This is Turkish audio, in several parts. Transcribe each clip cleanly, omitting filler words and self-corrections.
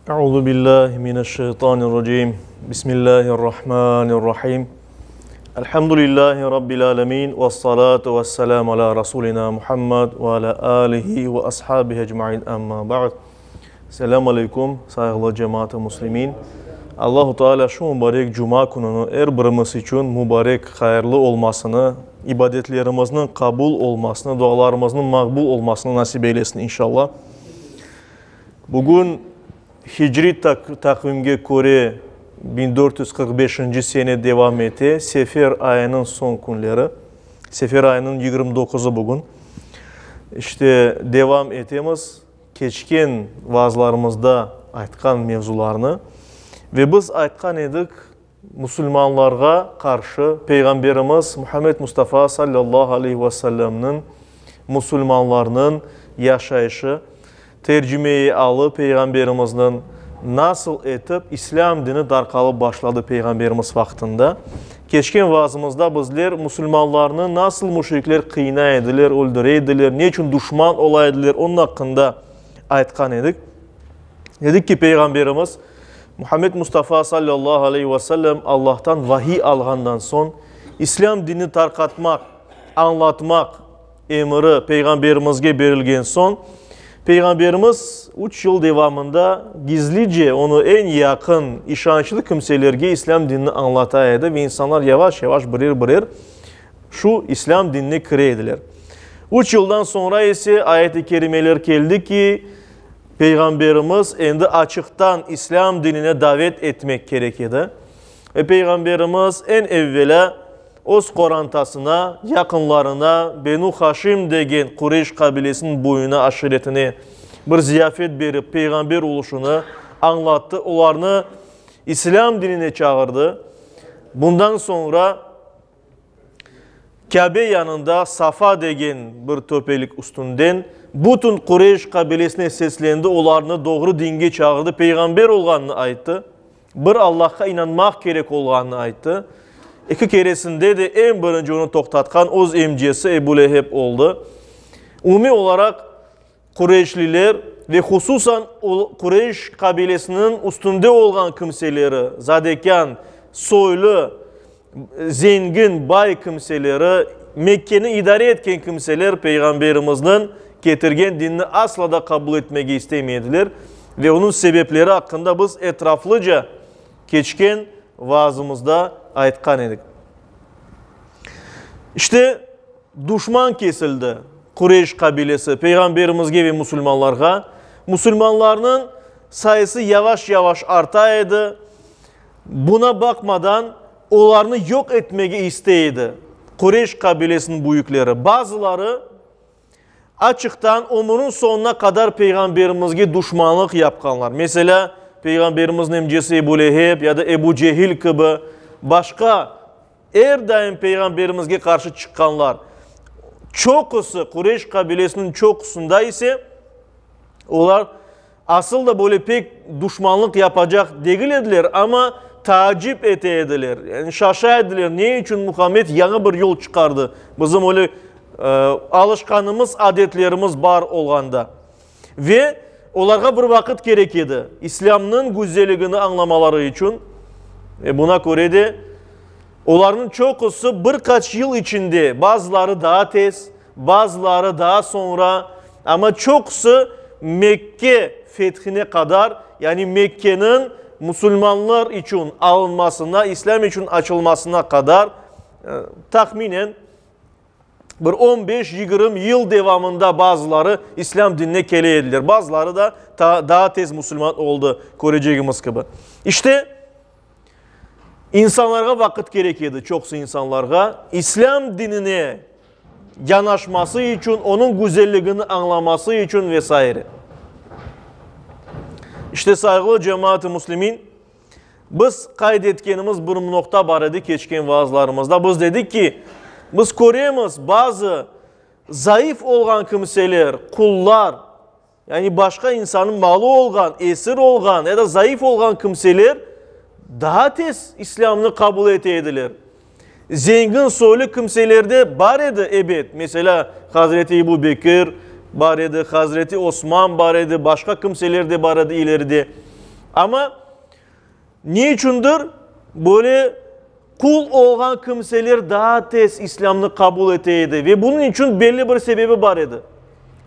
Euzu billahi mineşşeytanirracim. Bismillahirrahmanirrahim. Elhamdülillahi rabbil alamin ve salatu vesselam ala rasulina Muhammed ve ala alihi ve ashabihi ecmaîn. Amma ba'd. Selamun aleyküm saygılı cemaat-i muslimin. Allahu Teala şu mübarek cuma gününü her birimiz için mübarek, hayırlı olmasını, ibadetlerimizin kabul olmasını, dualarımızın makbul olmasını nasip eylesin inşallah. Bugün Hicri takvimge göre 1445. sene devam etti. Sefer ayının son günleri. Sefer ayının 29'u bugün. İşte devam etimiz. Keçken vaazlarımızda aytkan mevzularını. Ve biz aytkan edik Müslümanlarga karşı Peygamberimiz Muhammed Mustafa sallallahu aleyhi ve sellem'nin Müslümanlarının yaşayışı, tercümeyi alıp Peygamberimizin nasıl etip İslam dini darkalıp başladı Peygamberimiz vaktinde. Keçken vaazımızda bizler Müslümanlarını nasıl müşrikler kıyna edilir, öldüre edilir, ne için düşman olaydılar onun hakkında aytkan edik. Dedik ki Peygamberimiz Muhammed Mustafa sallallahu aleyhi ve sellem Allah'tan vahiy alğandan son İslam dinini tarqatmak, anlatmak emri Peygamberimizge verilgen son Peygamberimiz 3 yıl devamında gizlice onu en yakın, işançlı kimselerge İslam dinini anlataydı ve insanlar yavaş yavaş birer şu İslam dinini kire ediler. 3 yıldan sonra ise ayet-i kerimeler geldi ki Peygamberimiz endi açıktan İslam dinine davet etmek gerekirdi. Ve Peygamberimiz en evvela Oz korantasına, yakınlarına, Benu Haşim degen Kureyş kabilesinin boyuna, aşiretine bir ziyafet verip Peygamber oluşunu anlattı. Onlarını İslam dinine çağırdı. Bundan sonra Kabe yanında Safa degen bir töpelik üstünden bütün Kureyş kabilesine seslendi. Onlarını doğru dinge çağırdı. Peygamber olganını ayttı. Bir Allah'a inanmak gerek olganını ayttı. İki keresinde de en birinci onu toktatkan Oz emciyesi Ebu Leheb oldu. Umi olarak Kureyşliler ve hususan Kureyş kabilesinin üstünde olan kimseleri, zadekan, soylu, zengin, bay kimseleri, Mekke'ni idare etken kimseler Peygamberimizin getirgen dinini asla da kabul etmeyi istemediler. Ve onun sebepleri hakkında biz etraflıca geçken vaazımızda aytkan edik. İşte düşman kesildi Kureyş kabilesi Peygamberimizge ve Müslümanlarga. Müslümanların sayısı yavaş yavaş artaydı. Buna bakmadan onlarını yok etmeyi isteydi Kureyş kabilesinin büyükleri. Bazıları açıktan ömrünün sonuna kadar Peygamberimizge düşmanlık yapkanlar. Mesela Peygamberimizin emcisi Ebu Leheb ya da Ebu Cehil gibi başka her daim Peygamberimizge karşı çıkanlar. Çokusu Kureyş kabilesinin çokusunda ise onlar asıl da böyle pek düşmanlık yapacak değildiler ama tacip etediler. Yani şaşaydılar. Ne için Muhammed yeni bir yol çıkardı? Bizim öyle alışkanımız, adetlerimiz var olganda. Ve onlara bir vakit gerekirdi. İslam'ın güzelliğini anlamaları için. Buna göre de onların çokusu birkaç yıl içinde, bazıları daha tez, bazıları daha sonra ama çokusu Mekke fethine kadar, yani Mekke'nin Müslümanlar için alınmasına, İslam için açılmasına kadar tahminen bir 15-20 yıl devamında bazıları İslam dinine kele edilir. Bazıları da daha tez Müslüman oldu göreceğimiz gibi. İşte insanlara vakit gerekirdi, çoksu insanlara. İslam dinine yanaşması için, onun güzelliğini anlaması için vesaire. İşte saygılı cemaat-i muslimin, biz kaydetkenimiz bir nokta var idi geçken vaazlarımızda. Biz dedik ki, biz görüyoruz bazı zayıf olan kimseler, kullar, yani başka insanın malı olan, esir olan ya da zayıf olan kimseler daha tez İslam'ını kabul etediler. Zengin soylu kimselerde var idi ebed. Mesela Hazreti Ebu Bekir var idi, Hazreti Osman var idi, başka kimseler de var idi ileride. Ama ne içindir? Böyle kul olan kimseler daha tez İslam'ı kabul eteydi ve bunun için belli bir sebebi var idi.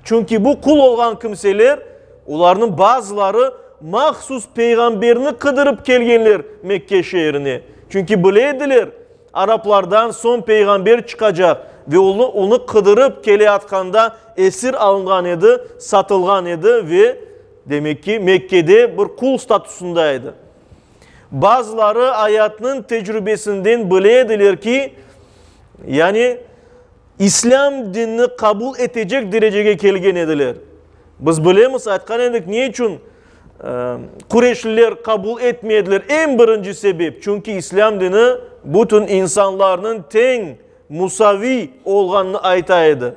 Çünkü bu kul olan kimseler, onların bazıları mahsus peygamberini kıdırıp gelgenler Mekke şehrine. Çünkü bileydiler Araplardan son peygamber çıkacak ve onu kıdırıp keleyatkhanda esir alıngan idi, satılgan idi ve demek ki Mekke'de bir kul statüsündeydi. Bazıları hayatının tecrübesinden bileydiler ki yani İslam dinini kabul edecek dereceye kelgen ediler. Biz bilemiz, aytkan edik, niye için Kureyşliler kabul etmediler? En birinci sebep, çünkü İslam dini bütün insanların ten, musavi olganını aytaydı.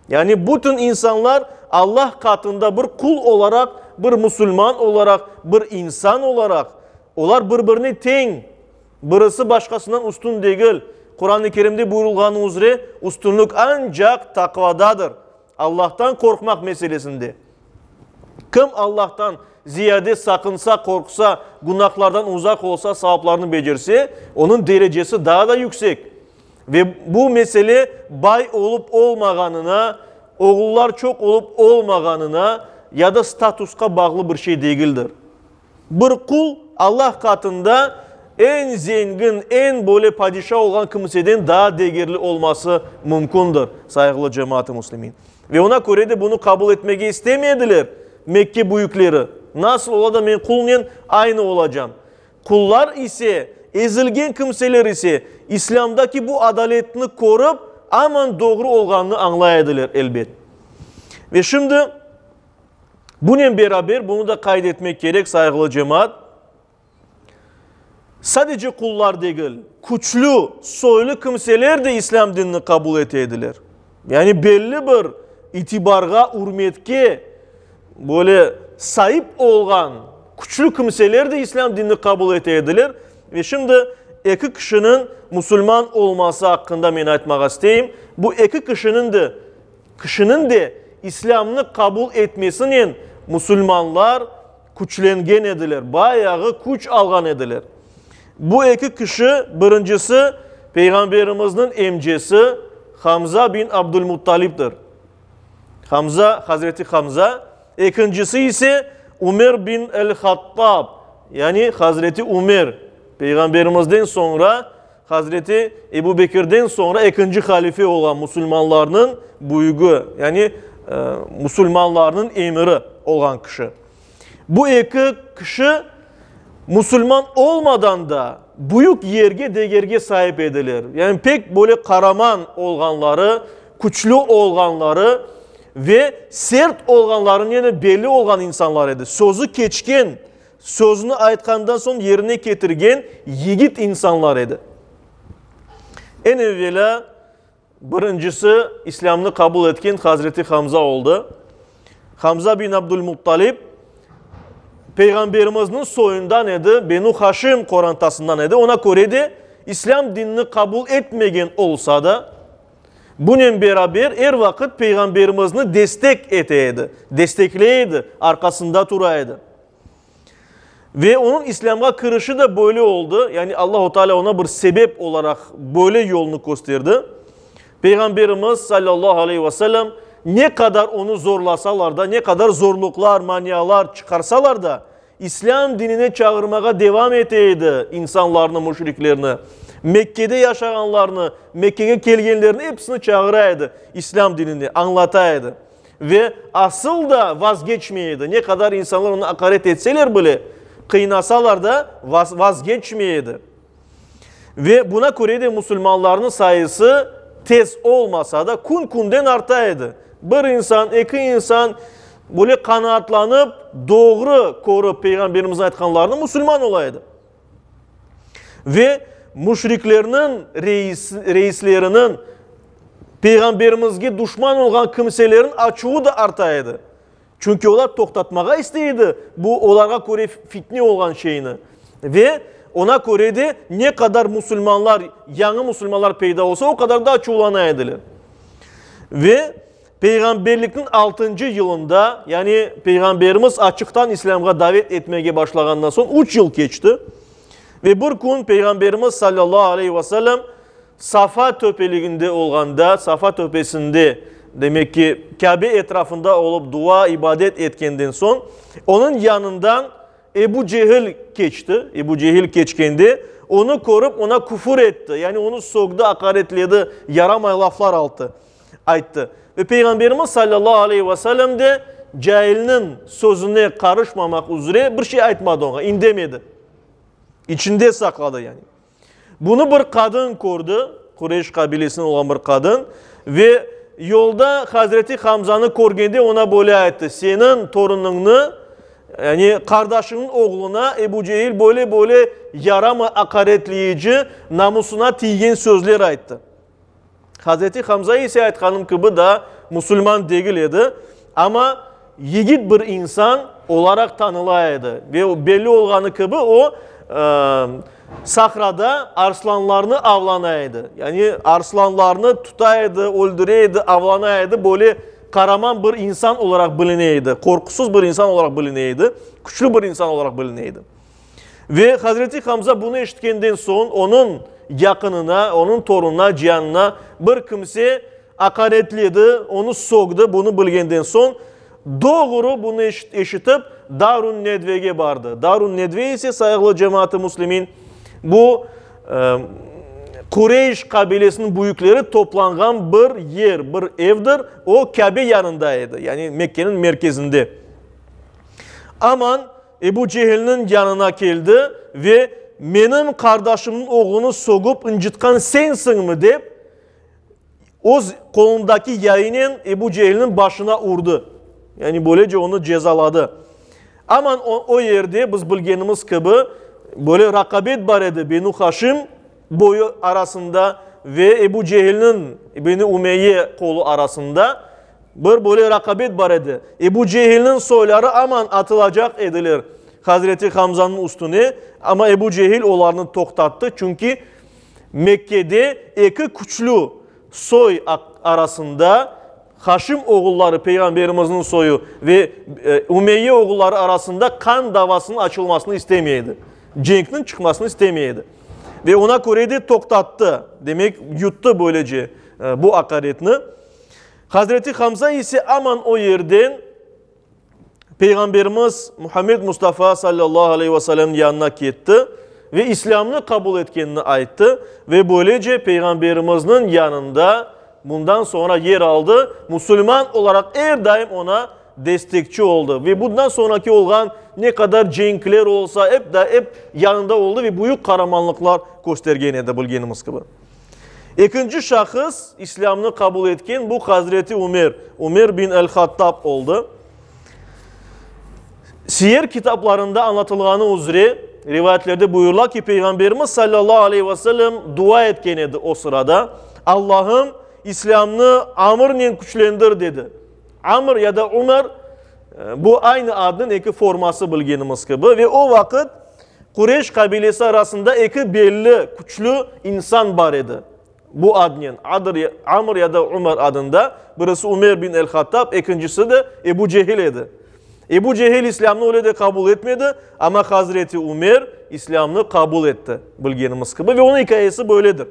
Yani bütün insanlar Allah katında bir kul olarak, bir Müslüman olarak, bir insan olarak, onlar birbirini ten, birisi başkasından üstün değil. Kur'an-ı Kerim'de buyurulganı üzere üstünlük ancak takvadadır. Allah'tan korkmak meselesinde. Kim Allah'tan ziyade sakınsa, korksa, günahlardan uzak olsa, sevaplarını becerse, onun derecesi daha da yüksek. Ve bu mesele bay olup olmaganına, oğullar çok olup olmaganına ya da statuska bağlı bir şey değildir. Bir kul Allah katında en zengin, en böyle padişah olan kimseden daha değerli olması mümkündür saygılı cemaat-i Müslümin. Ve ona göre de bunu kabul etmek istemediler Mekke büyükleri. Nasıl ola da ben kulunla aynı olacağım. Kullar ise, ezilgen kimseler ise İslam'daki bu adaletini korup aman doğru olganını anlayabilirler elbet. Ve şimdi bununla beraber bunu da kaydetmek gerek saygılı cemaat. Sadece kullar değil, güçlü, soylu kimseler de İslam dinini kabul etediler. Yani belli bir itibarga, hürmetke böyle sahip olan güçlü kimseler de İslam dinini kabul etediler. Ve şimdi iki kişinin Müslüman olması hakkında ben aytmak isteyeyim. Bu iki kişinin de İslam'ını kabul etmesinin Müslümanlar güçlengen ediler. Bayağı güç algan ediler. Bu iki kişi, birincisi Peygamberimizin emcesi Hamza bin Abdülmuttalib'dir. Hazreti Hamza. İkincisi ise Ömer bin el-Hattab. Yani Hazreti Ömer. Peygamberimizden sonra Hazreti Ebu Bekir'den sonra ikinci halife olan Müslümanların büyüğü. Yani Müslümanların emiri olan kişi. Bu iki kişi Müslüman olmadan da büyük değerge sahip edilir. Yani pek böyle karaman olganları, güçlü olganları ve sert olganların yani belli olan insanlar idi. Sözü keçken, sözünü aytkandan sonra yerine getirgen yiğit insanlar idi. En evvela birincisi İslam'ını kabul etken Hazreti Hamza oldu. Hamza bin Abdülmuttalib Peygamberimizin soyundan idi, Benu Haşim korantasından idi. Ona göre de İslam dinini kabul etmegen olsa da bununla beraber her vakit Peygamberimizni destek eteydi, destekleydi, arkasında duraydı. Ve onun İslam'a kırışı da böyle oldu. Yani Allah-u Teala ona bir sebep olarak böyle yolunu gösterdi. Peygamberimiz sallallahu aleyhi ve sellem ne kadar onu zorlasalar da, ne kadar zorluklar, manyalar çıkarsalar da İslam dinine çağırmaya devam eteydi insanlarını, müşriklerini. Mekke'de yaşayanlarını, Mekke'ye gelgenlerini hepsini çağıraydı. İslam dinini anlataydı. Ve asıl da vazgeçmeyeydi. Ne kadar insanlar onu hakaret etseler bile, kıynasalar da vazgeçmeyeydi. Ve buna göre de Müslümanların sayısı tez olmasa da kun artaydı. Bir insan, iki insan böyle kanaatlanıp doğru korup Peygamberimizin aytkanlarını Müslüman olaydı. Ve müşriklerinin reislerinin Peygamberimizge düşman olan kimselerin açığı da artaydı. Çünkü onlar toktatmağa isteydi bu onlara göre fitne olan şeyini. Ve ona göre de ne kadar Müslümanlar, yeni Müslümanlar peyda olsa o kadar da açığlanaydılar. Ve Peygamberlikten 6. yılında, yani Peygamberimiz açıktan İslam'a davet etmeye başlagandan sonra 3 yıl geçti. Ve bir gün Peygamberimiz sallallahu aleyhi ve sellem Safa töpeliginde olganda, Safa töpesinde demek ki Kabe etrafında olup dua, ibadet etkenden son onun yanından Ebu Cehil geçti. Ebu Cehil geçkendi. Onu korup ona küfür etti. Yani onu soktu, hakaretledi, yaramay laflar ayttı. Ve Peygamberimiz sallallahu aleyhi ve sellem de cahilinin sözüne karışmamak üzere bir şey aytmadı ona, indemedi. İçinde sakladı yani. Bunu bir kadın kurdu, Kureyş kabilesinden olan bir kadın ve yolda Hazreti Hamza'nı korgende ona böyle ayttı. Senin torununu, yani kardeşinin oğluna Ebu Cehil böyle yarama hakaretleyici, namusuna tiygen sözler ayttı. Hazreti Hamza ise aytkanım gibi da Müslüman değildi ama yiğit bir insan olarak tanılaydı ve belli olganı gibi o sahrada arslanlarını avlanaydı. Yani arslanlarını tutaydı, öldüreydi, avlanaydı, böyle kahraman bir insan olarak bilineydi, korkusuz bir insan olarak bilineydi, güçlü bir insan olarak bilineydi. Ve Hazreti Hamza bunu eşitkenden son onun yakınına, onun torununa, cihanına bir kimse hakaretledi, onu soktu, bunu bilgenden son doğru bunu eşitip Darun Nedve'ye vardı. Darun Nedve ise sayılı cemaat-i Müslümin bu Kureyş kabilesinin büyükleri toplangan bir yer, bir evdir. O Kabe yanındaydı. Yani Mekke'nin merkezinde. Aman Ebu Cehil'in yanına geldi ve benim kardeşimin oğlunu sokup incitkan sensin mi deyip o kolundaki yayının Ebu Cehil'in başına vurdu. Yani böylece onu cezaladı. Aman o yerde biz bilgenimiz gibi böyle rakabet var idi Benu Haşim boyu arasında ve Ebu Cehil'in Beni Umeyye kolu arasında bir böyle rakabet var idi. Ebu Cehil'in soyları aman atılacak edilir Hazreti Hamza'nın üstüne ama Ebu Cehil onlarını toktattı çünkü Mekke'de iki güçlü soy arasında Haşim oğulları Peygamberimizin soyu ve Umeyye oğulları arasında kan davasının açılmasını istemeydi. Cenk'in çıkmasını istemeydi. Ve ona göre de toktattı. Demek yuttu böylece bu hakaretini. Hazreti Hamza ise aman o yerden Peygamberimiz Muhammed Mustafa sallallahu aleyhi ve sellem'in yanına gitti ve İslam'ını kabul etkenini ayttı ve böylece Peygamberimizin yanında bundan sonra yer aldı. Müslüman olarak her daim ona destekçi oldu ve bundan sonraki olan ne kadar cenkler olsa hep yanında oldu ve büyük kahramanlıklar göstergen de bilgenimiz gibi. İkinci şahıs İslam'ını kabul etken bu Hazreti Ömer bin el-Hattab oldu. Siyer kitaplarında anlatılganı üzere rivayetlerde buyurlar ki Peygamberimiz sallallahu aleyhi ve sellem dua etken edi o sırada. Allah'ım İslam'ını Amr'la güçlendir dedi. Amr ya da Ömer bu aynı adın iki forması bilgenimiz gibi ve o vakit Kureyş kabilesi arasında iki belli güçlü insan var idi. Bu adın Amr ya da Ömer adında birisi Ömer bin el-Hattab, ikincisi de Ebu Cehil idi. Ebu Cehil İslam'ını öyle de kabul etmedi ama Hazreti Ömer İslam'ını kabul etti bilgenimiz gibi ve onun hikayesi böyledir.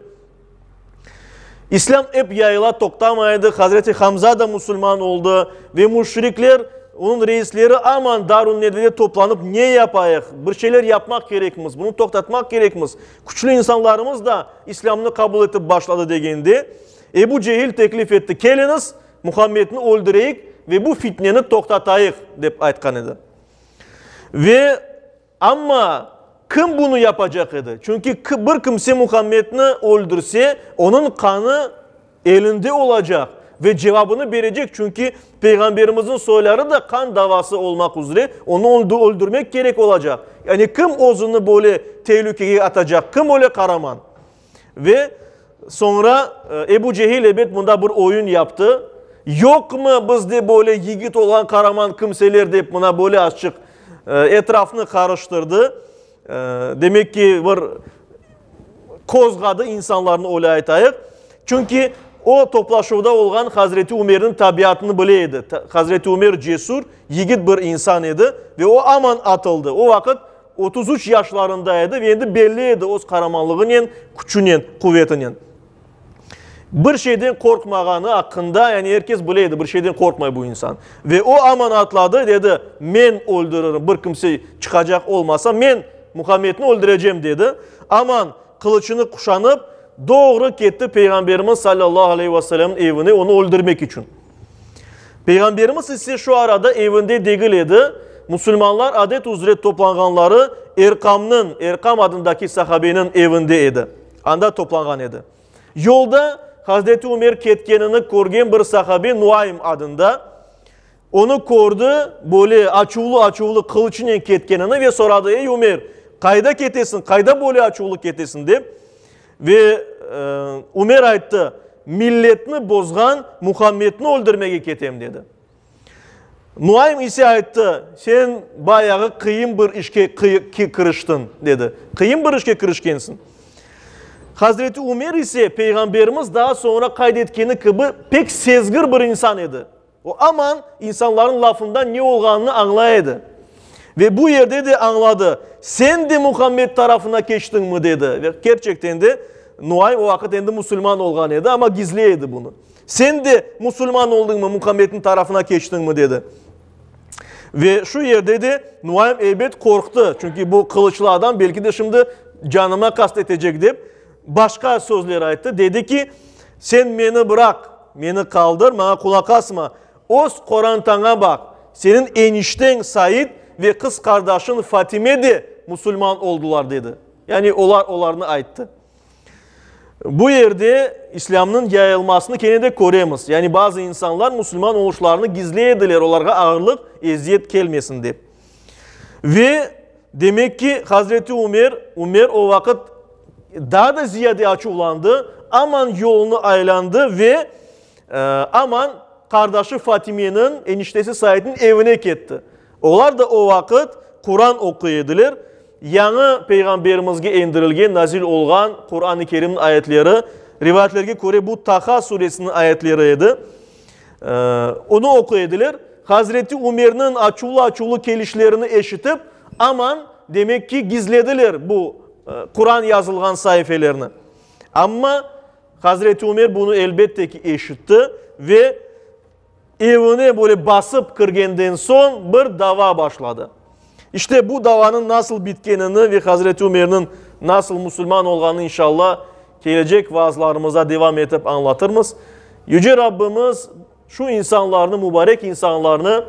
İslam hep yayıla toktamaydı. Hazreti Hamza da Müslüman oldu ve müşrikler, onun reisleri aman Darun Nedve'de toplanıp ne yapayıq? Bir şeyler yapmak gerekmiz, bunu toktatmak gerekmiz. Güçlü insanlarımız da İslam'ını kabul edip başladı degendi. Ebu Cehil teklif etti. Keliniz Muhammed'ini öldüreyik ve bu fitneni toktatayıq deyip aytkan idi. Ve ama kim bunu yapacak idi? Çünkü bir kimse Muhammed'ini öldürse onun kanı elinde olacak ve cevabını verecek. Çünkü Peygamberimizin soyları da kan davası olmak üzere onu öldürmek gerek olacak. Yani kim ozunu böyle tehlikeye atacak? Kim öyle kahraman? Ve sonra Ebu Cehil evet bunda bir oyun yaptı. Yok mu bizde böyle yiğit olan kahraman kimseler deyip buna böyle açık etrafını karıştırdı. Demek ki bir kozgadı insanların öyle aytayıq. Çünkü o toplaşıda olan Hazreti Ömer'in tabiatını bileydi. Hazreti Ömer cesur, yiğit bir insan idi ve o aman atıldı. O vakit 33 yaşlarındaydı ve endi belliydi o kahramanlığının, gücünün, kuvvetinin. Bir şeyden korkmağını hakkında, yani herkes bileydi, bir şeyden korkmay bu insan. Ve o aman atladı, dedi, men öldürürüm, bir kimse çıkacak olmasa men Muhammed'ini öldüreceğim dedi. Aman kılıçını kuşanıp doğru gitti Peygamberimiz sallallahu aleyhi ve sellem'in evine onu öldürmek için. Peygamberimiz ise şu arada evinde değil idi. Müslümanlar adet üzere toplananları Erkam adındaki sahabenin evindeydi. Anda toplangan idi. Yolda Hazreti Ömer ketkenini görgen bir sahabe Nuaym adında. Onu gördü, böyle açıvlı kılıçının ketkenini ve soradı, ey Ömer, kayda ketesin, kayda böyle açıvlı ketesin deyip. Ve Ömer aytdı, milletini bozgan Muhammed'ini öldürmeye ketem dedi. Nuaym ise aytdı, sen bayağı kıyım bir işke kırıştın dedi. Kıyım bir işke kırışkensin. Hazreti Ömer ise Peygamberimiz daha sonra kaydetkeni gibi pek sezgir bir insan idi. O aman insanların lafından ne olganını anlaydı. Ve bu yerde de anladı. Sen de Muhammed tarafına geçtin mi dedi. Ve gerçekten de Nuaym o vakit endi Müslüman olgan idi ama gizliydi bunu. Sen de Müslüman oldun mu, Muhammed'in tarafına geçtin mi dedi. Ve şu yerde de Nuaym elbet korktu. Çünkü bu kılıçlı adam belki de şimdi canıma kastetecek deyip başka sözler ayttı. Dedi ki sen beni bırak, beni kaldır, bana kulak asma. O Kur'an'tana bak. Senin enişten Said ve kız kardeşin Fatime de Müslüman oldular dedi. Yani onlarını ayttı. Bu yerde İslam'ın yayılmasını kendine koruyamaz. Yani bazı insanlar Müslüman oluşlarını gizleyediler. Onlara ağırlık, eziyet gelmesin diye. Ve demek ki Hazreti Ömer o vakit daha da ziyade açıklandı. Aman yolunu aylandı ve aman kardeşi Fatime'nin eniştesi Said'in evine gitti. Onlar da o vakit Kur'an okuydular. Yanı Peygamberimizge indirilgen, nazil olgan Kur'an-ı Kerim'in ayetleri, rivayetlerge göre bu Taha suresinin ayetleriydi. Onu okuydular. Hazreti Ömer'in açılı kelişlerini eşitip aman demek ki gizlediler bu Kur'an yazılgan sayfelerini. Ama Hazreti Ömer bunu elbette ki eşitti ve evine böyle basıp kırgenden son bir dava başladı. İşte bu davanın nasıl bitkenini ve Hazreti Ömer'in nasıl Müslüman olganını inşallah gelecek vaazlarımıza devam edip anlatırız. Yüce Rabbimiz şu insanlarını, mübarek insanlarını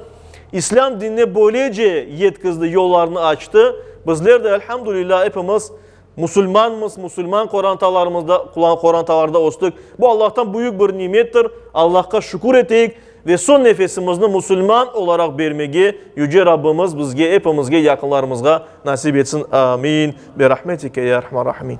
İslam dinine böylece yetkizdi, yollarını açtı. Bizler de elhamdülillah hepimiz Müslümanımız, Müslüman Kur'antalarda ostuk. Bu Allah'tan büyük bir nimettir. Allah'a şükür ettik ve son nefesimizni Müslüman olarak vermeyi Yüce Rabbimiz bizge, hepimizge, yakınlarımızga nasip etsin. Amin. Bi rahmetike ya Rahman Rahim.